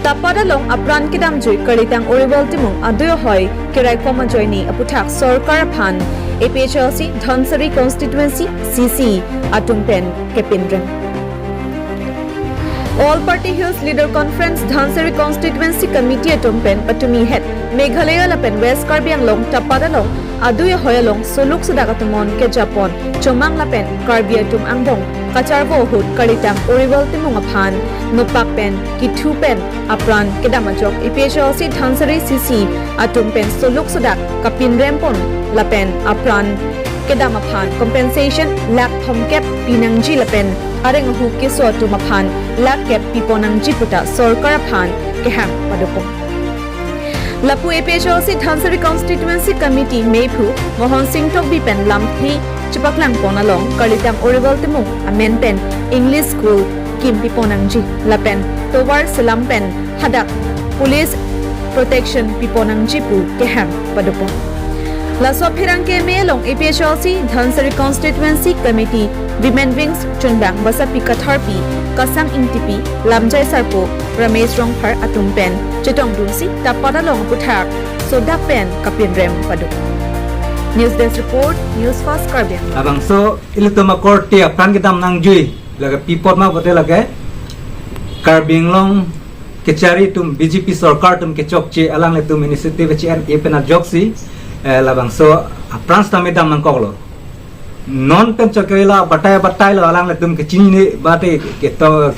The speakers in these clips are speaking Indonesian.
tapadalong apran kidam jui kalitang oriwal timung aduyo hoy kirai koma joini aputhak sarkar phan APHLC Dhansiri constituency CC atum pen kepindren. All Party Hills Leader Conference Dhansiri Constituency Committee atum pen patumi het Meghalaya lapen West Karbi Anglong tapadalong aduyo hoyalong suluk sudagatumon ke Japon chomang lapen Karbi atum angbong kacharvo hut kalitang oriwal timung aphan nupak pen kithu pen apran kedamajok APHLC Dhansiri CC atum pen suluk sudak kapin rempon lapen apran kedamaphan compensation lak thomkep pinangji lapen areng hu keso atumaphan lak kep piponangji puta sarkar phan keham padupong Lapu APHLC Dhansiri Constituency Committee Mephu Mohan Singh Tok Bipen Lamthi Chipaklang Ponalong Kalitang Oriwal Timung Amen Pen English School Kimpi Ponangji Lapen Towar Selampen Hadak Police Protection Piponangji Pu Keham Padupong Laswa Phirang ke Melong APHLC Dhansiri Constituency Committee Women Wings Chunbang Basapi Katharpi Kasang Ingtipi Lamjai Sarpo Ramesh Rongphar Atum Pen Chetong Dunsi Tapadalong Aputhak Sodak Pen Kapin Rem Paduk News Desk Report News Fast Karbian Abang so ilituma korte apran kitam nang jui laga pipot ma bote laga Karbing long kecari tum BJP sarkar tum kechokche alang le tum initiative chi an epena joksi labang so apran stame dam nang koklo non pen chakela batai lo alang le tum kechini ne bate keto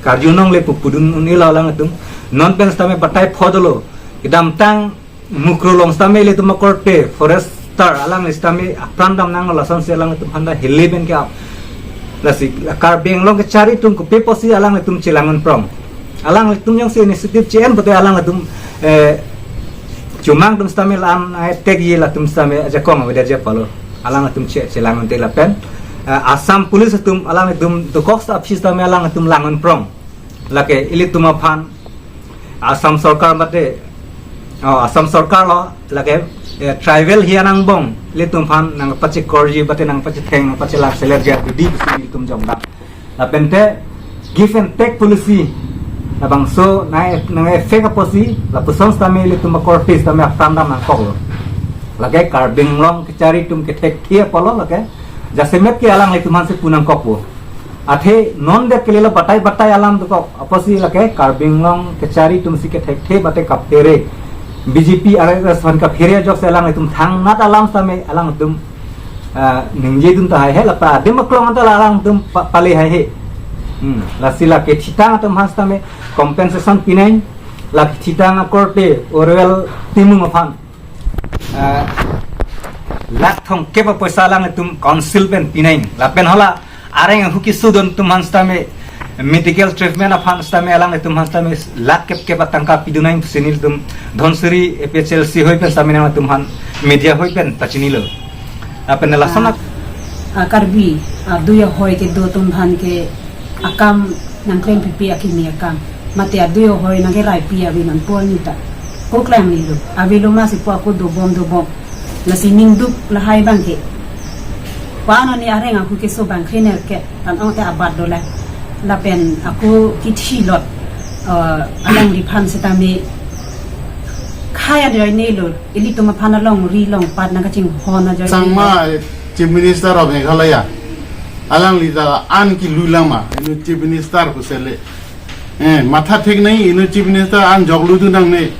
karjunong le pupudun ni lo alang le tum non pen stame batai phodolo idam tang mukrolong stame le tum korte forest tar alang le stame apran dam nang lasan se alang le tum handa heliben ke lasi karbing long kecari tum ke posi alang le tum cilangan prom alang le tum yang se initiative cen bote alang le tum cumang tum stame lan tag ye la tum stame aja kong ada aja palo alang tum cilangan te lapen asam police tum alang tum to cox office stame alang tum langan prom lake ili tum aphan asam sarkar mate asam sarkar lo lake travel hianang bong le tum phan nang pachi korji bate nang pachi theng pachi lak seler ja di bisi tum jomda lapen te give and take policy abang so nang efek aposi la pusong stame le tum korpis stame afranda nang kol lage karbing long kecari tum ketek thia polo lage jasemet ke alang le tum se punang kopo athe non de kelela batai alam to aposi lage karbing long kecari tum si ketek the bate kaptere BJP RSS fan ka pheria jok se alang tum thang nat alam stame alang tum ningje tum ta hai la pa demaklong ta alang tum pale hai he la sila ke thitang tum hastame compensation pinai la thitang korte orwell timung afan lak thong kepa poisa lang tum council pen pinai la pen hola areng huki sudon tum hastame medical treatment afan stame alang tum hastame lak kep tangka pidunai senil tum Dhansiri APHLC hoi pen stame na tum han media hoi pen tachinilo apen la sana karbi duya hoi ke do tum han ke akam nang klem pipi akini akam mate aduyo hoi nang rai pi abi nan pol nita ko klem ni lo abi lo masi po ko do bom la sining dup la hai bang ke paano ni areng aku ke so bang khiner ke tan ong ta abad do la pen aku kithi lot alang li phan setame khaya de nei lo ili to ma phana long ri long pat na ka ching hona ja sangma chief minister of Meghalaya alang li da an ki lulama inu chief minister ko sele matha thik nahi inu chief minister an joglu du nang ne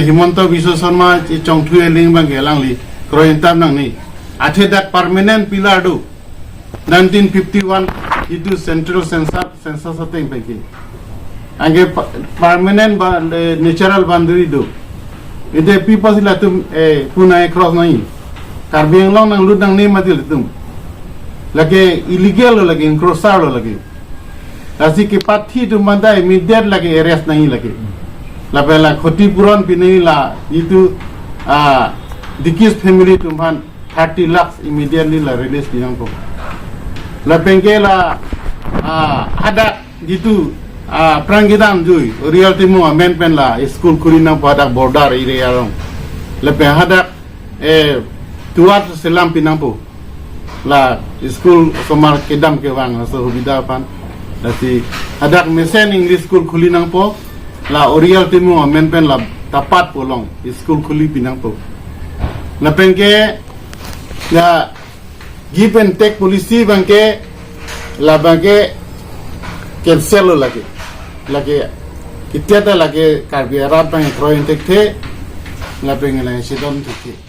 Himanta Biswa Sharma chongthu ling bang alang li krointam nang ni athe that permanent pillar do 1951 itu central census ating peki ange permanent natural boundary do ide people sila tum punai cross nahi karbing long nang lut nang ni matil tum lagi illegal lagi encroachar lagi asi ke pathi tu mandai immediate lagi arrest nahi lagi la bela khoti puran pinai la itu dikis family tumhan 30 lakhs immediately la release pinang ko la bengela ada gitu prangidam jui real timu amen pen la school kurina pada border area rong la pe hada tuat selam pinampu la school somar kedam ke wang so hubida pan lati hadak mesen English school khulinang po la orial timu amen pen la tapat polong school khuli pinang po la pen ke la give and take policy bangke la bangke cancel lagi kita lagi karbi arab bang kroin tek the la pen la sidon tek